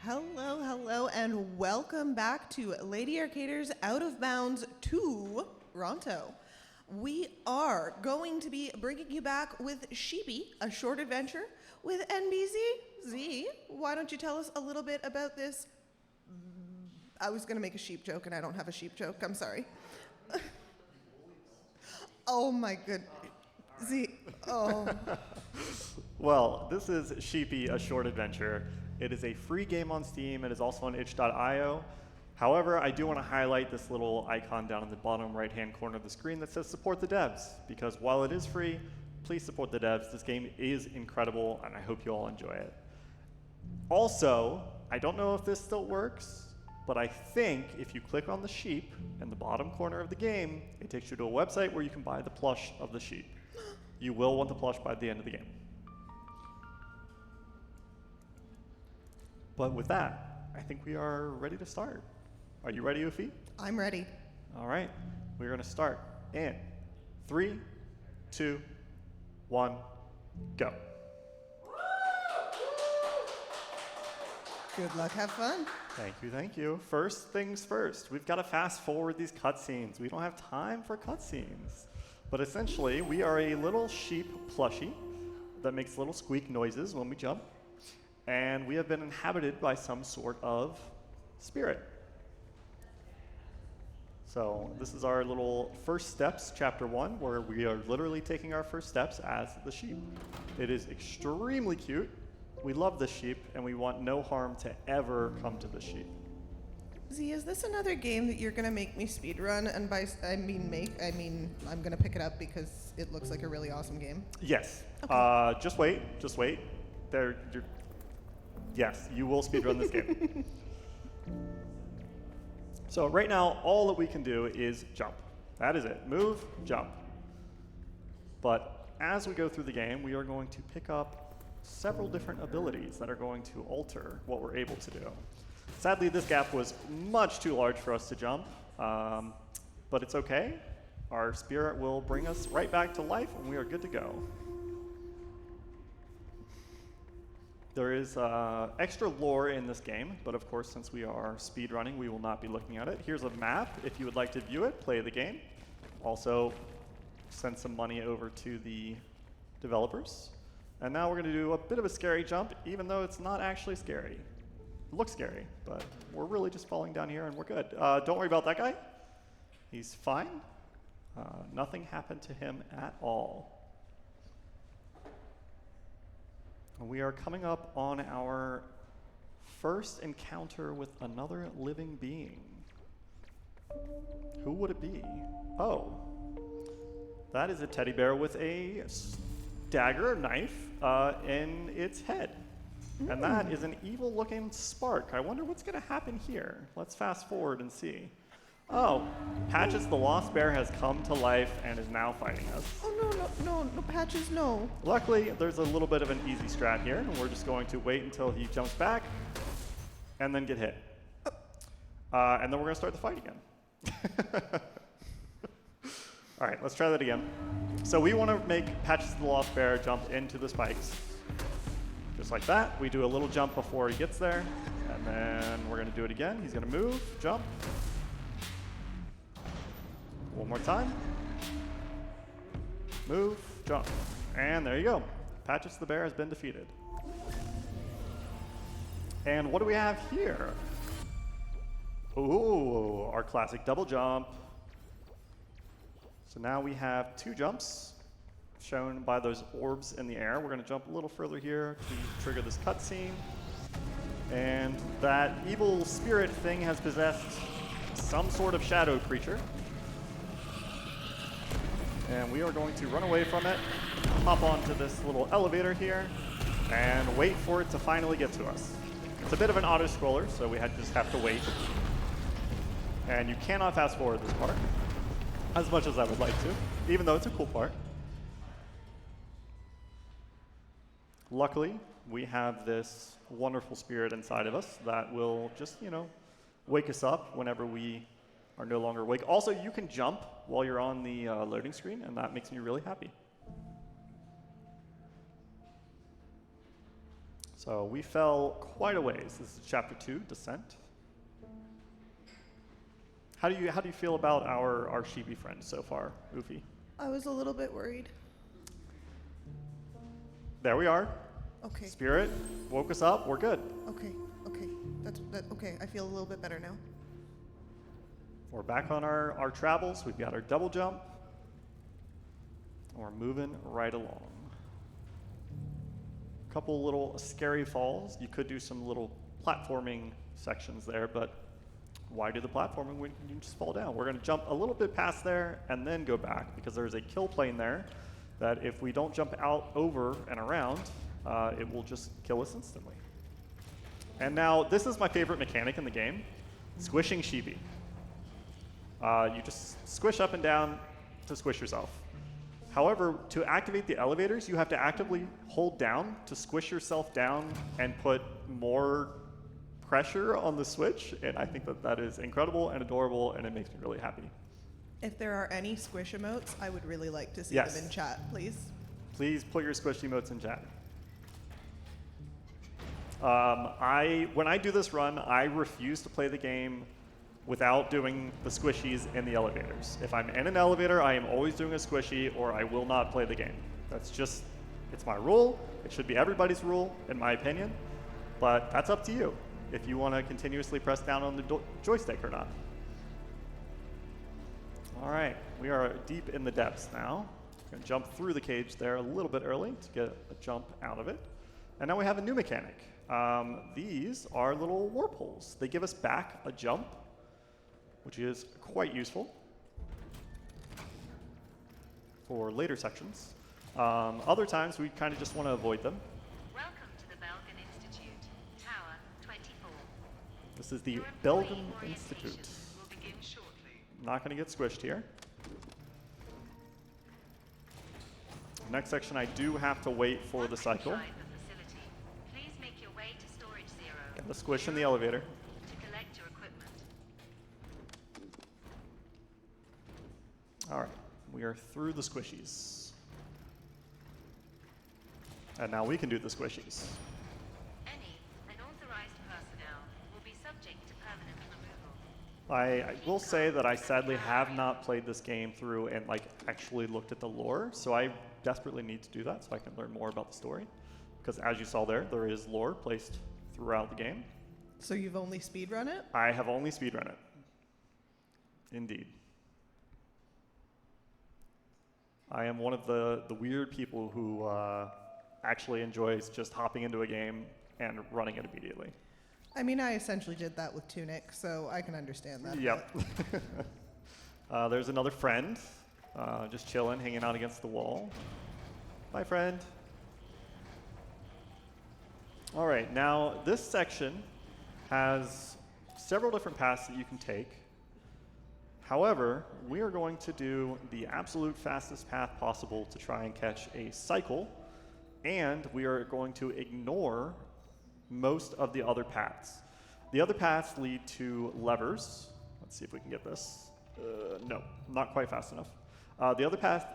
Hello, hello, and welcome back to Lady Arcaders Out of Bounds to Ronto. We are going to be bringing you back with Sheepy, a short adventure with enbyzee. Z, why don't you tell us a little bit about this? I was going to make a sheep joke, and I don't have a sheep joke. I'm sorry. Oh, my goodness. Z, oh. Well, this is Sheepy, a short adventure. It is a free game on Steam. It is also on itch.io. However, I do want to highlight this little icon down in the bottom right-hand corner of the screen that says support the devs, because while it is free, please support the devs. This game is incredible, and I hope you all enjoy it. Also, I don't know if this still works, but I think if you click on the sheep in the bottom corner of the game, it takes you to a website where you can buy the plush of the sheep. You will want the plush by the end of the game. But with that, I think we are ready to start. Are you ready, Ufi? I'm ready. All right, we're going to start in 3, 2, 1, go. Good luck, have fun. Thank you, thank you. First things first, we've got to fast forward these cutscenes. We don't have time for cutscenes. But essentially, we are a little sheep plushie that makes little squeak noises when we jump. And we have been inhabited by some sort of spirit. So this is our little first steps, chapter 1, where we are literally taking our first steps as the sheep. It is extremely cute. We love the sheep, and we want no harm to ever come to the sheep. Z, is this another game that you're going to make me speedrun? And by I'm going to pick it up because it looks like a really awesome game. Yes. Okay. Just wait. Yes, you will speedrun this game. So right now, all that we can do is jump. That is it. Move, jump. But as we go through the game, we are going to pick up several different abilities that are going to alter what we're able to do. Sadly, this gap was much too large for us to jump, but it's okay. Our spirit will bring us right back to life, and we are good to go. There is extra lore in this game, but of course, since we are speedrunning, we will not be looking at it. Here's a map. If you would like to view it, play the game. Also, send some money over to the developers. And now we're going to do a bit of a scary jump, even though it's not actually scary. It looks scary, but we're really just falling down here and we're good. Don't worry about that guy. He's fine. Nothing happened to him at all. We are coming up on our first encounter with another living being. Who would it be? Oh, that is a teddy bear with a dagger, knife, in its head. And that is an evil-looking spark. I wonder what's going to happen here. Let's fast forward and see. Oh, Patches the Lost Bear has come to life and is now fighting us. Oh, no, Patches, no. Luckily, there's a little bit of an easy strat here, and we're just going to wait until he jumps back and then get hit. And then we're going to start the fight again. All right, let's try that again. So we want to make Patches the Lost Bear jump into the spikes. Just like that. We do a little jump before he gets there, and then we're going to do it again. He's going to move, jump. One more time. Move, jump. And there you go. Patches the Bear has been defeated. And what do we have here? Ooh, our classic double jump. So now we have 2 jumps shown by those orbs in the air. We're going to jump a little further here to trigger this cutscene. And that evil spirit thing has possessed some sort of shadow creature. And we are going to run away from it, hop onto this little elevator here, and wait for it to finally get to us. It's a bit of an auto-scroller, so we just have to wait. And you cannot fast forward this part, as much as I would like to, even though it's a cool part. Luckily, we have this wonderful spirit inside of us that will just, wake us up whenever we are no longer awake. Also, you can jump while you're on the loading screen, and that makes me really happy. So we fell quite a ways. This is chapter 2, Descent. How do you feel about our sheepy friend so far, Oofy? I was a little bit worried. There we are. Okay. Spirit woke us up. We're good. Okay. Okay. I feel a little bit better now. We're back on our travels. We've got our double jump. And we're moving right along. A couple little scary falls. You could do some little platforming sections there, but why do the platforming when you just fall down? We're going to jump a little bit past there and then go back because there's a kill plane there that if we don't jump out over and around, it will just kill us instantly. And now, this is my favorite mechanic in the game, squishing Sheepy. You just squish up and down to squish yourself. However, to activate the elevators, you have to actively hold down to squish yourself down and put more pressure on the switch, and I think that is incredible and adorable, and it makes me really happy. If there are any squish emotes, I would really like to see Yes. them in chat, please. Please put your squish emotes in chat. When I do this run, I refuse to play the game without doing the squishies in the elevators. If I'm in an elevator, I am always doing a squishy, or I will not play the game. It's my rule. It should be everybody's rule, in my opinion, but that's up to you if you want to continuously press down on the joystick or not. All right, we are deep in the depths now. We're going to jump through the cage there a little bit early to get a jump out of it. And now we have a new mechanic. These are little warp holes. They give us back a jump, which is quite useful for later sections. Other times, we kind of just want to avoid them. Welcome to the Belgian Institute, Tower 24. This is the Your Belgian employee Institute. orientation will begin shortly. Not going to get squished here. Next section, I do have to wait for the Once cycle. inside the facility, please make your way to Storage Zero. Get the squish in the elevator. To collect your equipment. All right, we are through the squishies. And now we can do the squishies. Any unauthorized personnel will be subject to permanent removal. I will say that I sadly have not played this game through and actually looked at the lore, so I desperately need to do that so I can learn more about the story. Because as you saw there is lore placed throughout the game. So you've only speedrun it? I have only speedrun it. Indeed. I am one of the weird people who actually enjoys just hopping into a game and running it immediately. I mean, I essentially did that with Tunic, so I can understand that. Yep. There's another friend, just chilling, hanging out against the wall. Bye, friend. All right, now this section has several different paths that you can take. However, we are going to do the absolute fastest path possible to try and catch a cycle, and we are going to ignore most of the other paths. The other paths lead to levers. Let's see if we can get this. No, not quite fast enough. The other paths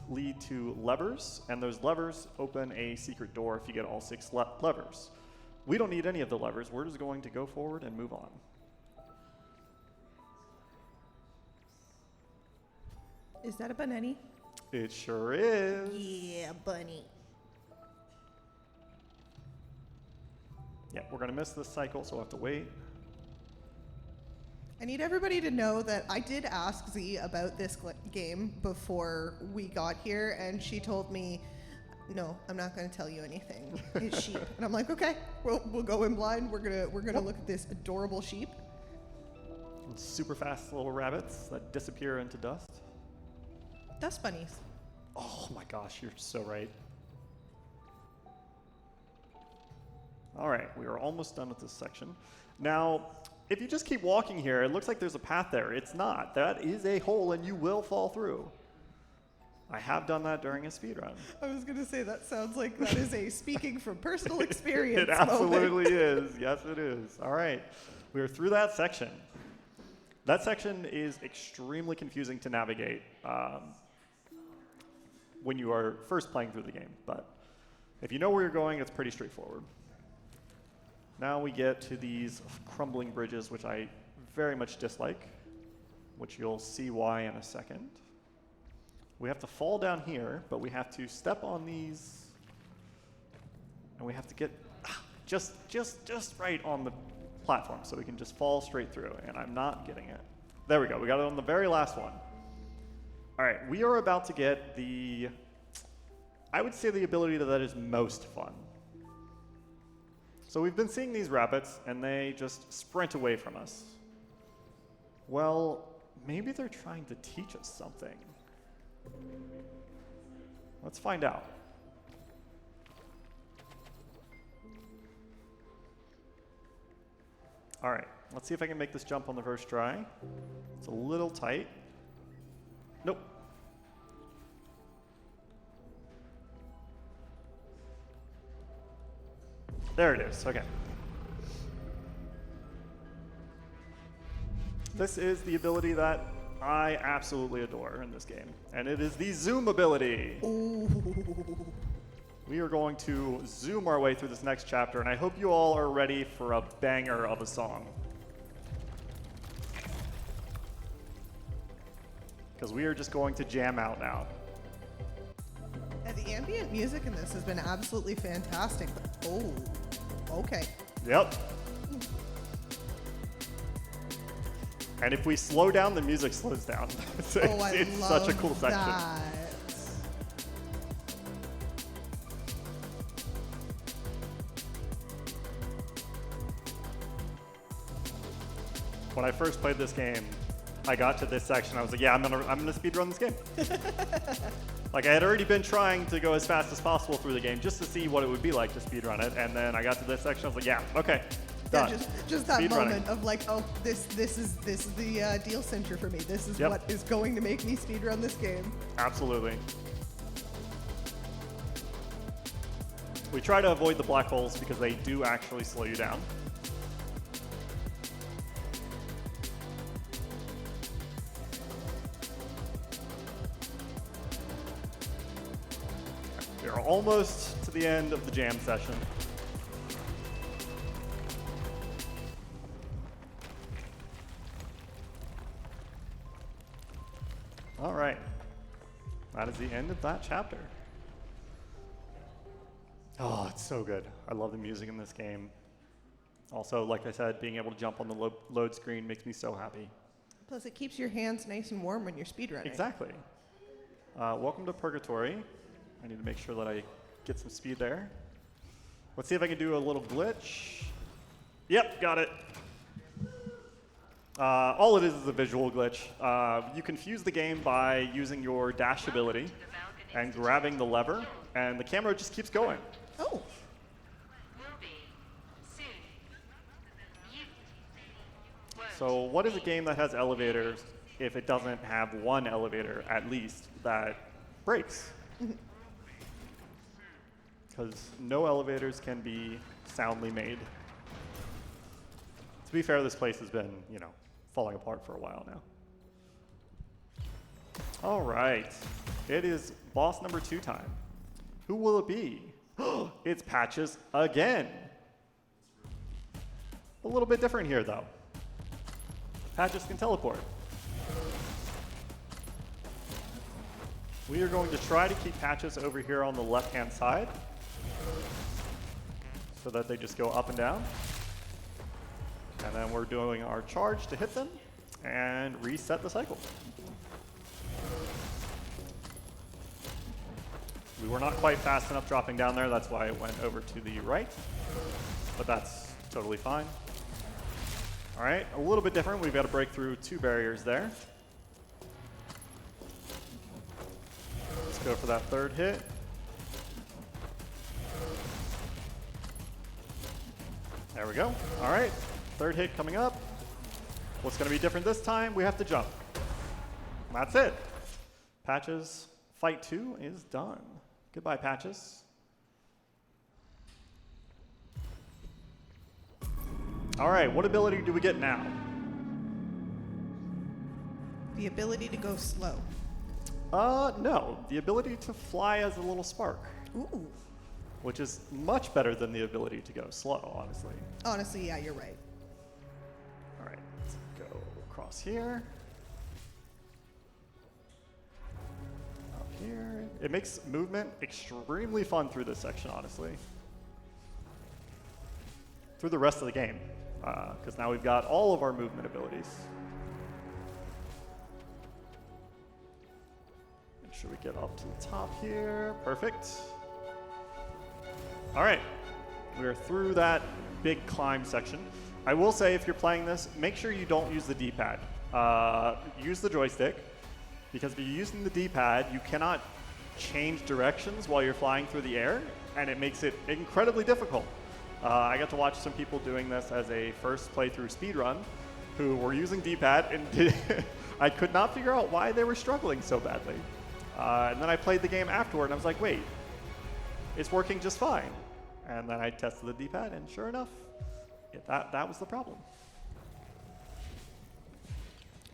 lead to levers, and those levers open a secret door if you get all 6 levers. We don't need any of the levers. We're just going to go forward and move on. Is that a bunny? It sure is. Yeah, bunny. Yeah, we're going to miss this cycle, so we'll have to wait. I need everybody to know that I did ask Z about this game before we got here, and she told me, no, I'm not going to tell you anything. It's sheep. And I'm like, okay, we'll go in blind. We're gonna look at this adorable sheep. Super fast little rabbits that disappear into dust. Dust bunnies. Oh my gosh, you're so right. All right, we are almost done with this section. Now, if you just keep walking here, it looks like there's a path there. It's not. That is a hole, and you will fall through. I have done that during a speedrun. I was going to say, that sounds like that is a speaking from personal experience It absolutely is. Yes, it is. All right, we are through that section. That section is extremely confusing to navigate when you are first playing through the game, but if you know where you're going, it's pretty straightforward. Now we get to these crumbling bridges, which I very much dislike, which you'll see why in a second. We have to fall down here, but we have to step on these, and we have to get just right on the platform so we can just fall straight through, and I'm not getting it. There we go, we got it on the very last one. All right, we are about to get the, I would say the ability that is most fun. So we've been seeing these rabbits, and they just sprint away from us. Well, maybe they're trying to teach us something. Let's find out. All right, let's see if I can make this jump on the first try. It's a little tight. Nope. There it is, okay. This is the ability that I absolutely adore in this game, and it is the zoom ability. Ooh. We are going to zoom our way through this next chapter, and I hope you all are ready for a banger of a song. Because we are just going to jam out now. And the ambient music in this has been absolutely fantastic. Oh, okay. Yep. And if we slow down, the music slows down. It's such a cool section. That. When I first played this game, I got to this section. I was like, yeah, I'm gonna speedrun this game. Like, I had already been trying to go as fast as possible through the game just to see what it would be like to speedrun it. And then I got to this section. I was like, yeah, okay, done. Yeah, just that Speedrunning. moment of like, oh, this is the deal center for me. This is what is going to make me speedrun this game. Absolutely. We try to avoid the black holes because they do actually slow you down. We are almost to the end of the jam session. All right. That is the end of that chapter. Oh, it's so good. I love the music in this game. Also, like I said, being able to jump on the load screen makes me so happy. Plus, it keeps your hands nice and warm when you're speedrunning. Exactly. Welcome to Purgatory. I need to make sure that I get some speed there. Let's see if I can do a little glitch. Yep, got it. All it is a visual glitch. You confuse the game by using your dash ability and grabbing the lever, and the camera just keeps going. Oh. So what is a game that has elevators if it doesn't have one elevator, at least, that breaks? Because no elevators can be soundly made. To be fair, this place has been, falling apart for a while now. All right, it is boss number 2 time. Who will it be? It's Patches again. A little bit different here, though. Patches can teleport. We are going to try to keep Patches over here on the left-hand side so that they just go up and down. And then we're doing our charge to hit them and reset the cycle. We were not quite fast enough dropping down there. That's why it went over to the right, but that's totally fine. All right, a little bit different. We've got to break through 2 barriers there. Let's go for that 3rd hit. There we go. All right, 3rd hit coming up. What's going to be different this time? We have to jump. That's it. Patches Fight 2 is done. Goodbye, Patches. All right, what ability do we get now? The ability to go slow. No, the ability to fly as a little spark. Ooh. which is much better than the ability to go slow, honestly. Honestly, yeah, you're right. All right, let's go across here. Up here. It makes movement extremely fun through this section, honestly. Through the rest of the game, because now we've got all of our movement abilities. Make sure we get up to the top here. Perfect. All right, we are through that big climb section. I will say, if you're playing this, make sure you don't use the D-pad. Use the joystick, because if you're using the D-pad, you cannot change directions while you're flying through the air, and it makes it incredibly difficult. I got to watch some people doing this as a first playthrough speedrun who were using D-pad, and I could not figure out why they were struggling so badly. And then I played the game afterward, and I was like, wait, it's working just fine. And then I tested the D-pad, and sure enough, that was the problem.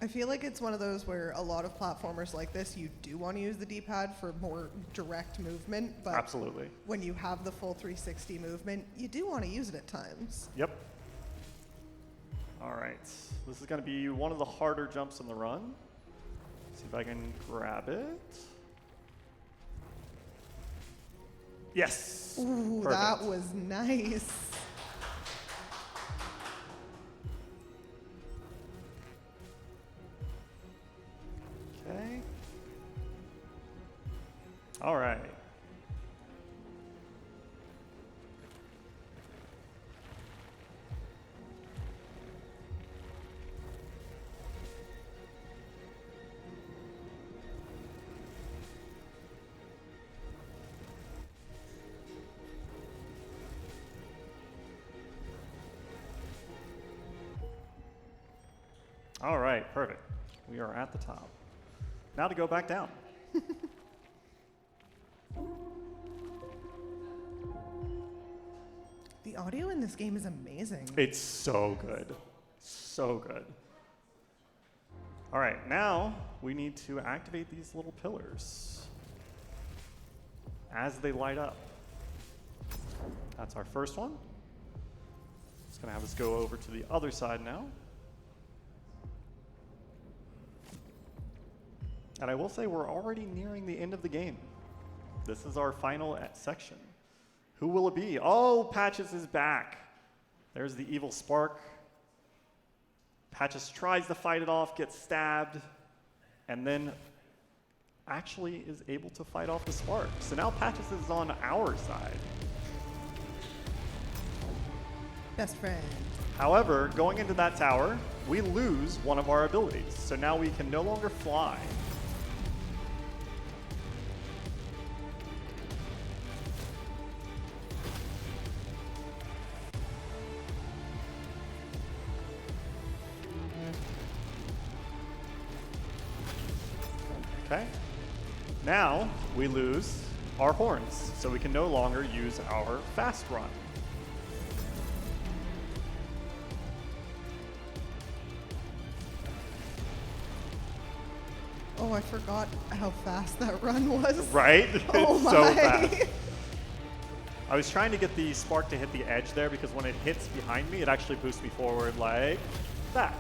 I feel like it's one of those where a lot of platformers like this, you do want to use the D-pad for more direct movement, but Absolutely. when you have the full 360 movement, you do want to use it at times. Yep. All right, this is going to be one of the harder jumps in the run. See if I can grab it. Yes. Ooh, Perfect. that was nice. Okay. All right. All right, perfect. We are at the top. Now to go back down. The audio in this game is amazing. It's so good. So good. All right, now we need to activate these little pillars as they light up. That's our first one. It's going to have us go over to the other side now. And I will say we're already nearing the end of the game. This is our final section. Who will it be? Oh, Patches is back. There's the evil spark. Patches tries to fight it off, gets stabbed, and then actually is able to fight off the spark. So now Patches is on our side. Best friend. However, going into that tower, we lose one of our abilities. So now we can no longer fly. Okay. Now we lose our horns, so we can no longer use our fast run. Oh, I forgot how fast that run was. Right? Oh It's my. so fast. I was trying to get the spark to hit the edge there because when it hits behind me, it actually boosts me forward like that.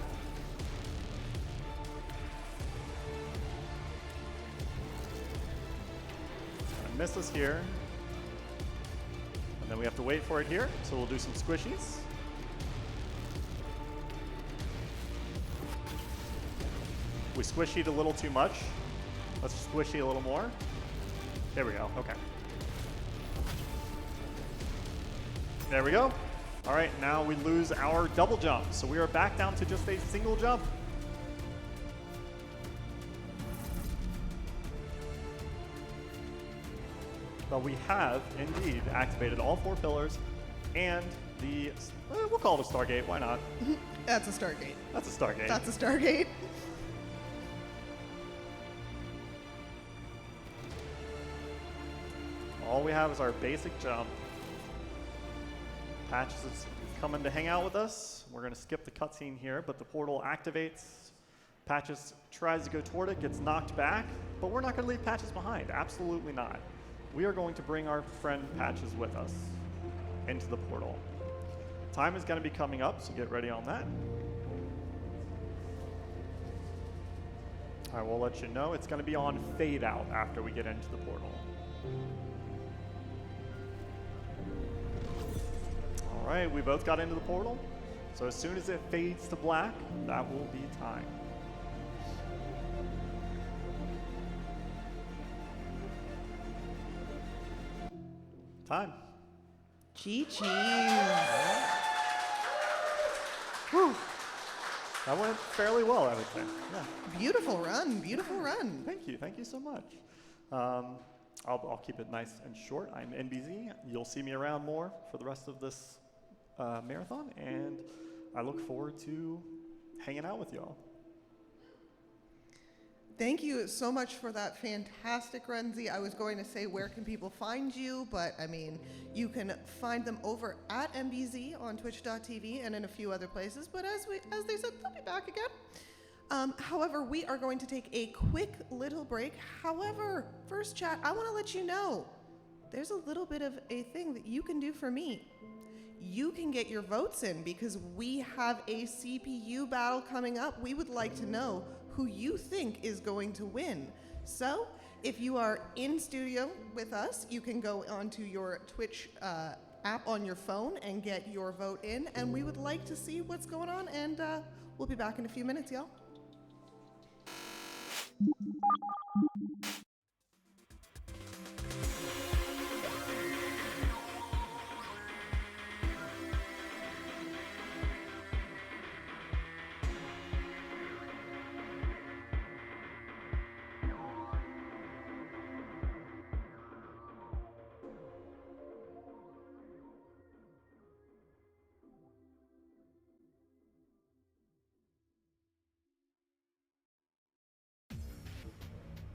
Gonna miss us here. And then we have to wait for it here, so we'll do some squishies. We squishied a little too much. Let's squishy a little more. There we go, okay. There we go. All right, now we lose our double jump. So we are back down to just a single jump. But we have indeed activated all 4 pillars and the, we'll call it a Stargate, why not? That's a Stargate. That's a Stargate. That's a Stargate. All we have is our basic jump. Patches is coming to hang out with us. We're going to skip the cutscene here, but the portal activates. Patches tries to go toward it, gets knocked back, but we're not going to leave Patches behind. Absolutely not. we are going to bring our friend Patches with us into the portal. Time is going to be coming up, so get ready on that. I will let you know it's going to be on fade out after we get into the portal. All right, we both got into the portal. So as soon as it fades to black, that will be time. Time. Chi-chi. Whew. That went fairly well, I would say. Yeah. Beautiful run, beautiful run. Thank you so much. I'll keep it nice and short. I'm enbyzee. You'll see me around more for the rest of this marathon, and I look forward to hanging out with y'all. Thank you so much for that fantastic run, Z. I was going to say, where can people find you? But, I mean, you can find them over at enbyzee on twitch.tv and in a few other places. But as they said, they'll be back again. However, we are going to take a quick little break. However, first chat, I want to let you know, there's a little bit of a thing that you can do for me. You can get your votes in because we have a CPU battle coming up. We would like to know who you think is going to win. So if you are in studio with us, you can go onto your Twitch app on your phone and get your vote in. And we would like to see what's going on. And we'll be back in a few minutes, y'all.